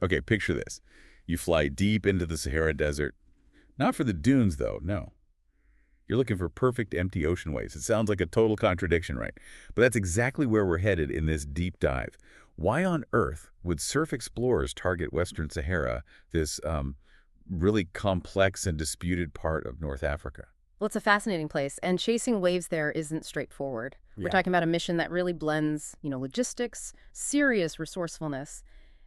Okay, picture this. You fly deep into the Sahara Desert. Not for the dunes, though, no. You're looking for perfect empty ocean waves. It sounds like a total contradiction, right? But that's exactly where we're headed in this deep dive. Why on earth would surf explorers target Western Sahara, this really complex and disputed part of North Africa? Well, it's a fascinating place, and chasing waves there isn't straightforward. We're talking about a mission that really blends, logistics, serious resourcefulness,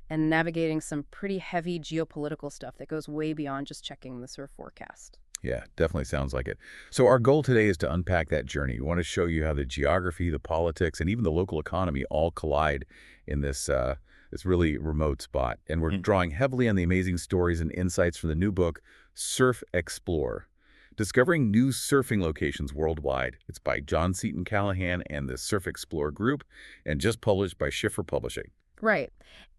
and navigating some pretty heavy geopolitical stuff that goes way beyond just checking the surf forecast. Yeah, definitely sounds like it. So our goal today is to unpack that journey. We want to show you how the geography, the politics, and even the local economy all collide in this really remote spot. And we're drawing heavily on the amazing stories and insights from the new book, surfEXPLORE, Discovering New Surfing Locations Worldwide. It's by John Seton Callahan and the surfEXPLORE Group, and just published by Schiffer Publishing. Right.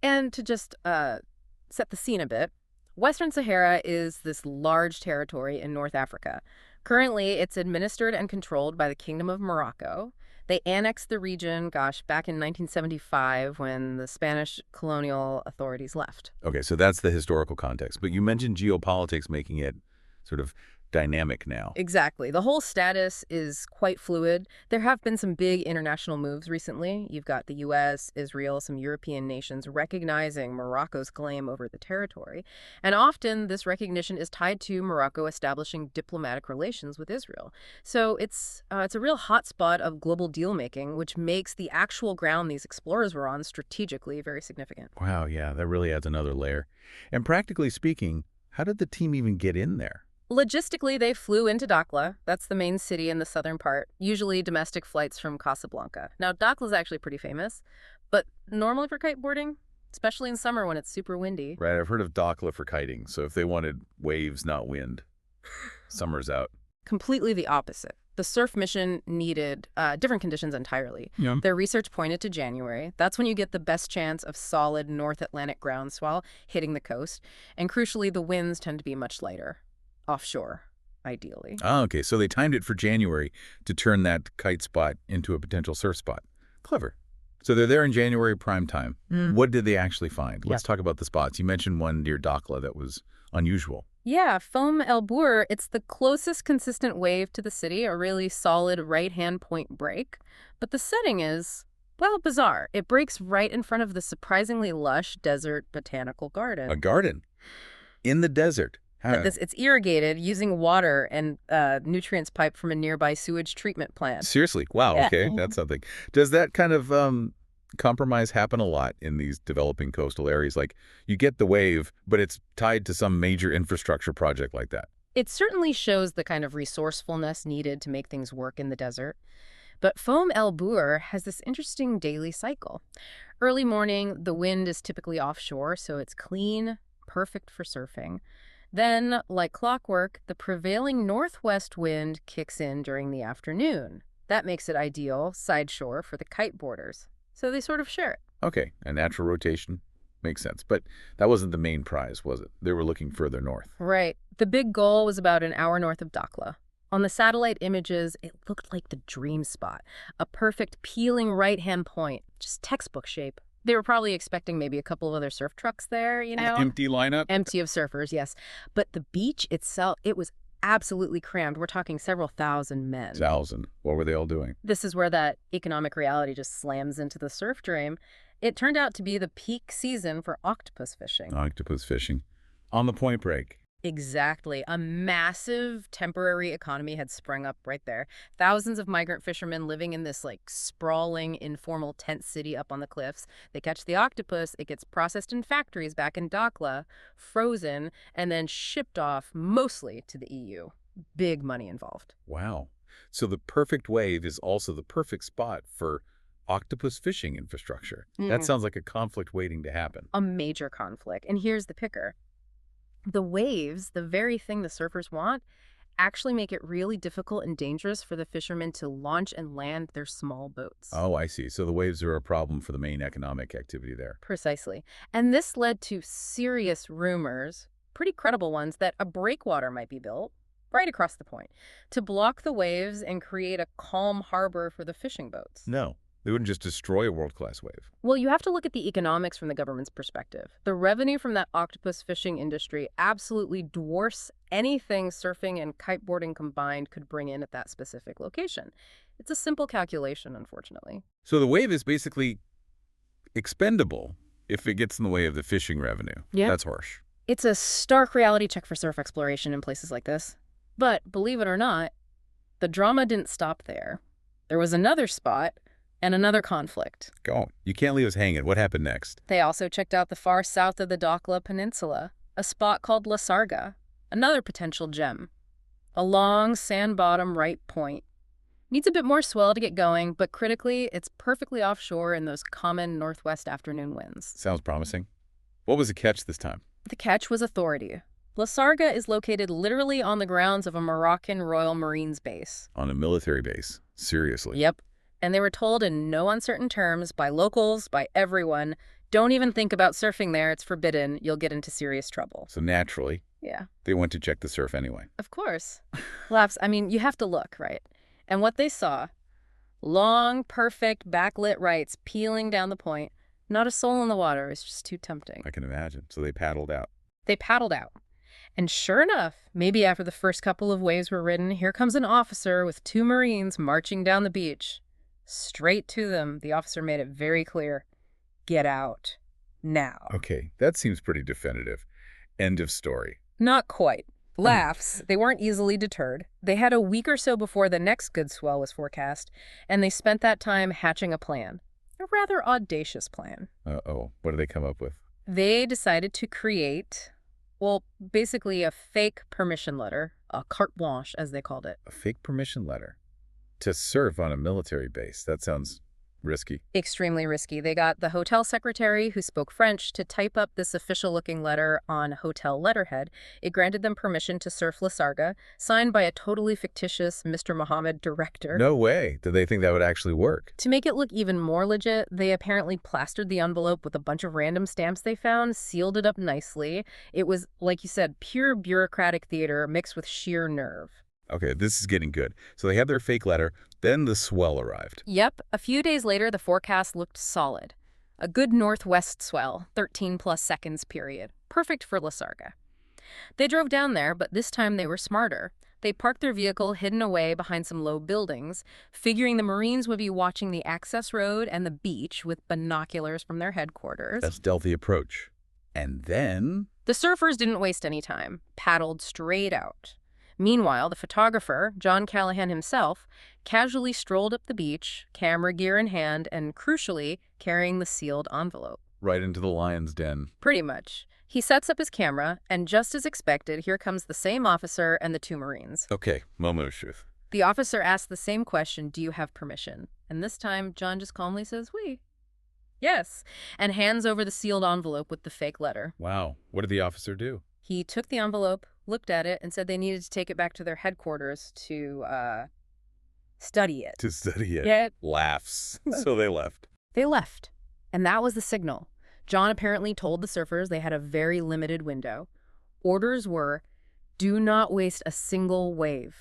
And to just set the scene a bit, Western Sahara is this large territory in North Africa. Currently, it's administered and controlled by the Kingdom of Morocco. They annexed the region, back in 1975 when the Spanish colonial authorities left. Okay, so that's the historical context. But you mentioned geopolitics making it sort of dynamic now. Exactly. The whole status is quite fluid. There have been some big international moves recently. You've got the U.S., Israel, some European nations recognizing Morocco's claim over the territory. And often this recognition is tied to Morocco establishing diplomatic relations with Israel. So it's a real hotspot of global deal-making, which makes the actual ground these explorers were on strategically very significant. Wow, yeah, that really adds another layer. And practically speaking, how did the team even get in there? Logistically, they flew into Dakhla. That's the main city in the southern part, usually domestic flights from Casablanca. Now, Dakhla is actually pretty famous, but normally for kiteboarding, especially in summer when it's super windy. Right, I've heard of Dakhla for kiting, so if they wanted waves, not wind, summer's out. Completely the opposite. The surf mission needed different conditions entirely. Yeah. Their research pointed to January. That's when you get the best chance of solid North Atlantic groundswell hitting the coast. And crucially, the winds tend to be much lighter. Offshore, ideally. Oh, okay, so they timed it for January to turn that kite spot into a potential surf spot. Clever. So they're there in January prime time. What did they actually find? Let's talk about the spots. You mentioned one near Dakhla that was unusual. Yeah, Foam El Bour, it's the closest consistent wave to the city, a really solid right-hand point break. But the setting is, well, bizarre. It breaks right in front of the surprisingly lush desert botanical garden. A garden? In the desert? It's irrigated using water and nutrients piped from a nearby sewage treatment plant. Seriously? Wow, Yeah. okay, that's something. Does that kind of compromise happen a lot in these developing coastal areas? Like, you get the wave, but it's tied to some major infrastructure project like that. It certainly shows the kind of resourcefulness needed to make things work in the desert. But Foam El Bour has this interesting daily cycle. Early morning, the wind is typically offshore, so it's clean, perfect for surfing. Then, like clockwork, the prevailing northwest wind kicks in during the afternoon. That makes it ideal sideshore for the kiteboarders. So they sort of share it. Okay, a natural rotation. Makes sense. But that wasn't the main prize, was it? They were looking further north. Right. The big goal was about an hour north of Dakhla. On the satellite images, it looked like the dream spot. A perfect peeling right-hand point. Just textbook shape. They were probably expecting maybe a couple of other surf trucks there, Empty lineup? Empty of surfers, yes. But the beach itself, it was absolutely crammed. We're talking several thousand men. Thousand. What were they all doing? This is where that economic reality just slams into the surf dream. It turned out to be the peak season for octopus fishing. Octopus fishing. On the Point Break. Exactly. A massive temporary economy had sprung up right there. Thousands of migrant fishermen living in this sprawling informal tent city up on the cliffs. They catch the octopus, it gets processed in factories back in Dakhla, frozen, and then shipped off mostly to the EU. Big money involved. Wow. So the perfect wave is also the perfect spot for octopus fishing infrastructure. That sounds like a conflict waiting to happen. A major conflict. And here's the kicker. The waves, the very thing the surfers want, actually make it really difficult and dangerous for the fishermen to launch and land their small boats. Oh, I see. So the waves are a problem for the main economic activity there. Precisely. And this led to serious rumors, pretty credible ones, that a breakwater might be built right across the point to block the waves and create a calm harbor for the fishing boats. No. They wouldn't just destroy a world-class wave. Well, you have to look at the economics from the government's perspective. The revenue from that octopus fishing industry absolutely dwarfs anything surfing and kiteboarding combined could bring in at that specific location. It's a simple calculation, unfortunately. So the wave is basically expendable if it gets in the way of the fishing revenue. Yeah. That's harsh. It's a stark reality check for surf exploration in places like this. But believe it or not, the drama didn't stop there. There was another spot and another conflict. Go. You can't leave us hanging. What happened next? They also checked out the far south of the Dakhla Peninsula, a spot called La Sarga, another potential gem. A long sand-bottom right point. Needs a bit more swell to get going, but critically, it's perfectly offshore in those common northwest afternoon winds. Sounds promising. What was the catch this time? The catch was authority. La Sarga is located literally on the grounds of a Moroccan Royal Marines base. On a military base. Seriously. Yep. And they were told in no uncertain terms by locals, by everyone, don't even think about surfing there, it's forbidden, you'll get into serious trouble. So naturally, Yeah. they went to check the surf anyway. Of course. Laughs, I mean, you have to look, right? And what they saw, long, perfect, backlit rights peeling down the point, not a soul in the water, it's just too tempting. I can imagine. So they paddled out. They paddled out. And sure enough, maybe after the first couple of waves were ridden, here comes an officer with 2 Marines marching down the beach. Straight to them, the officer made it very clear. Get out. Now. Okay, that seems pretty definitive. End of story. Not quite. Laughs. They weren't easily deterred. They had a week or so before the next good swell was forecast, and they spent that time hatching a plan. A rather audacious plan. Uh-oh. What did they come up with? They decided to create, well, basically a fake permission letter, a carte blanche, as they called it. A fake permission letter to surf on a military base. That sounds risky. Extremely risky. They got the hotel secretary, who spoke French, to type up this official-looking letter on hotel letterhead. It granted them permission to surf La Sarga, signed by a totally fictitious Mr. Mohammed director. No way. Did they think that would actually work? To make it look even more legit, they apparently plastered the envelope with a bunch of random stamps they found, sealed it up nicely. It was, like you said, pure bureaucratic theater mixed with sheer nerve. Okay, this is getting good. So they had their fake letter, then the swell arrived. Yep. A few days later, the forecast looked solid. A good northwest swell, 13+ seconds period. Perfect for La Sarga. They drove down there, but this time they were smarter. They parked their vehicle hidden away behind some low buildings, figuring the Marines would be watching the access road and the beach with binoculars from their headquarters. A stealthy approach. And then... The surfers didn't waste any time, paddled straight out. Meanwhile, the photographer, John Callahan himself, casually strolled up the beach, camera gear in hand, and crucially, carrying the sealed envelope. Right into the lion's den. Pretty much. He sets up his camera, and just as expected, here comes the same officer and the 2 Marines. Okay, moment of truth. The officer asks the same question, do you have permission? And this time, John just calmly says, oui. Yes, and hands over the sealed envelope with the fake letter. Wow, what did the officer do? He took the envelope, looked at it, and said they needed to take it back to their headquarters to, study it. To study it. Yeah. Laughs. So they left. They left. And that was the signal. John apparently told the surfers they had a very limited window. Orders were, do not waste a single wave.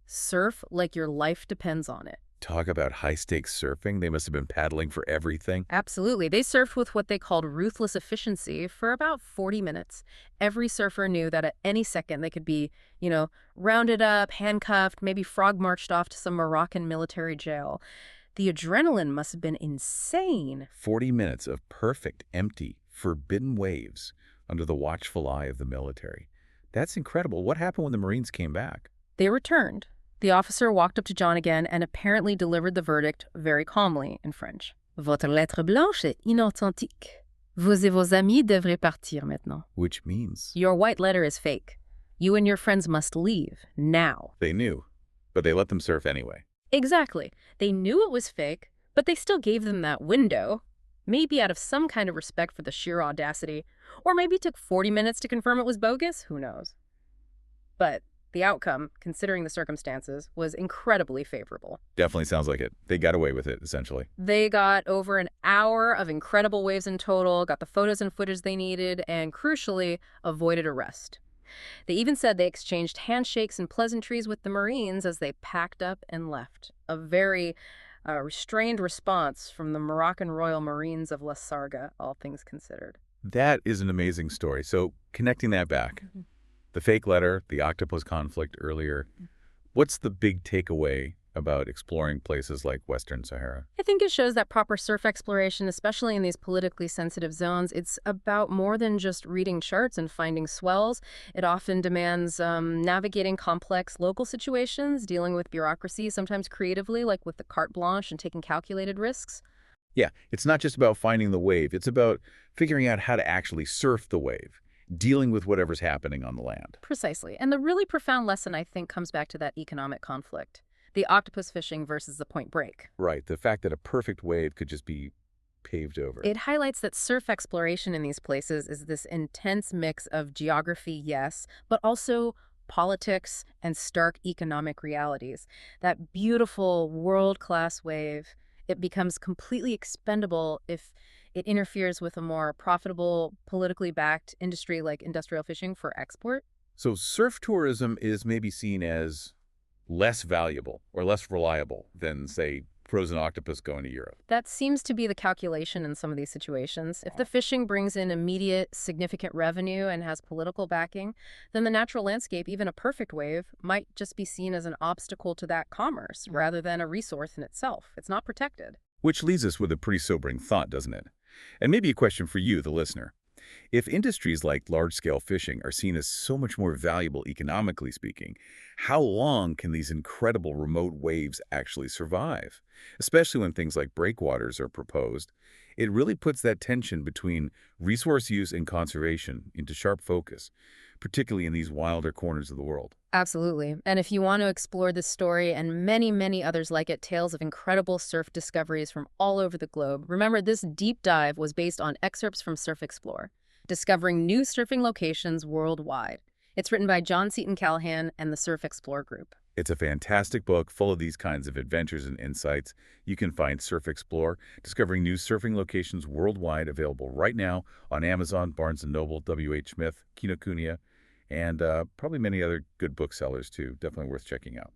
Surf like your life depends on it. Talk about high-stakes surfing. They must have been paddling for everything. Absolutely. They surfed with what they called ruthless efficiency for about 40 minutes. Every surfer knew that at any second they could be, rounded up, handcuffed, maybe frog-marched off to some Moroccan military jail. The adrenaline must have been insane. 40 minutes of perfect, empty, forbidden waves under the watchful eye of the military. That's incredible. What happened when the Marines came back? They returned. The officer walked up to John again and apparently delivered the verdict very calmly in French. Votre lettre blanche est inauthentique. Vous et vos amis devrez partir maintenant. Which means? Your white letter is fake. You and your friends must leave, now. They knew, but they let them surf anyway. Exactly. They knew it was fake, but they still gave them that window. Maybe out of some kind of respect for the sheer audacity, or maybe it took 40 minutes to confirm it was bogus, who knows. But the outcome, considering the circumstances, was incredibly favorable. Definitely sounds like it. They got away with it, essentially. They got over an hour of incredible waves in total, got the photos and footage they needed, and crucially, avoided arrest. They even said they exchanged handshakes and pleasantries with the Marines as they packed up and left. A very A restrained response from the Moroccan Royal Marines of La Sarga, all things considered. That is an amazing story. So connecting that back, Mhm. the fake letter, the octopus conflict earlier, what's the big takeaway about exploring places like Western Sahara? I think it shows that proper surf exploration, especially in these politically sensitive zones, it's about more than just reading charts and finding swells. It often demands navigating complex local situations, dealing with bureaucracy, sometimes creatively, like with the carte blanche and taking calculated risks. Yeah, it's not just about finding the wave. It's about figuring out how to actually surf the wave, dealing with whatever's happening on the land. Precisely. And the really profound lesson, I think, comes back to that economic conflict. The octopus fishing versus the point break. Right, the fact that a perfect wave could just be paved over. It highlights that surf exploration in these places is this intense mix of geography, yes, but also politics and stark economic realities. That beautiful world-class wave, it becomes completely expendable if it interferes with a more profitable, politically backed industry like industrial fishing for export. So surf tourism is maybe seen as less valuable or less reliable than, say, frozen octopus going to Europe. That seems to be the calculation in some of these situations. If the fishing brings in immediate, significant revenue and has political backing, then the natural landscape, even a perfect wave, might just be seen as an obstacle to that commerce rather than a resource in itself. It's not protected. Which leaves us with a pretty sobering thought, doesn't it? And maybe a question for you, the listener. If industries like large-scale fishing are seen as so much more valuable economically speaking, how long can these incredible remote waves actually survive? Especially when things like breakwaters are proposed, it really puts that tension between resource use and conservation into sharp focus, particularly in these wilder corners of the world. Absolutely. And if you want to explore this story and many, many others like it, tales of incredible surf discoveries from all over the globe, remember this deep dive was based on excerpts from surfEXPLORE, discovering new surfing locations worldwide. It's written by John Seton Callahan and the surfEXPLORE group. It's a fantastic book full of these kinds of adventures and insights. You can find surfEXPLORE, discovering new surfing locations worldwide, available right now on Amazon, Barnes & Noble, W.H. Smith, Kinokuniya, and probably many other good booksellers too. Definitely worth checking out.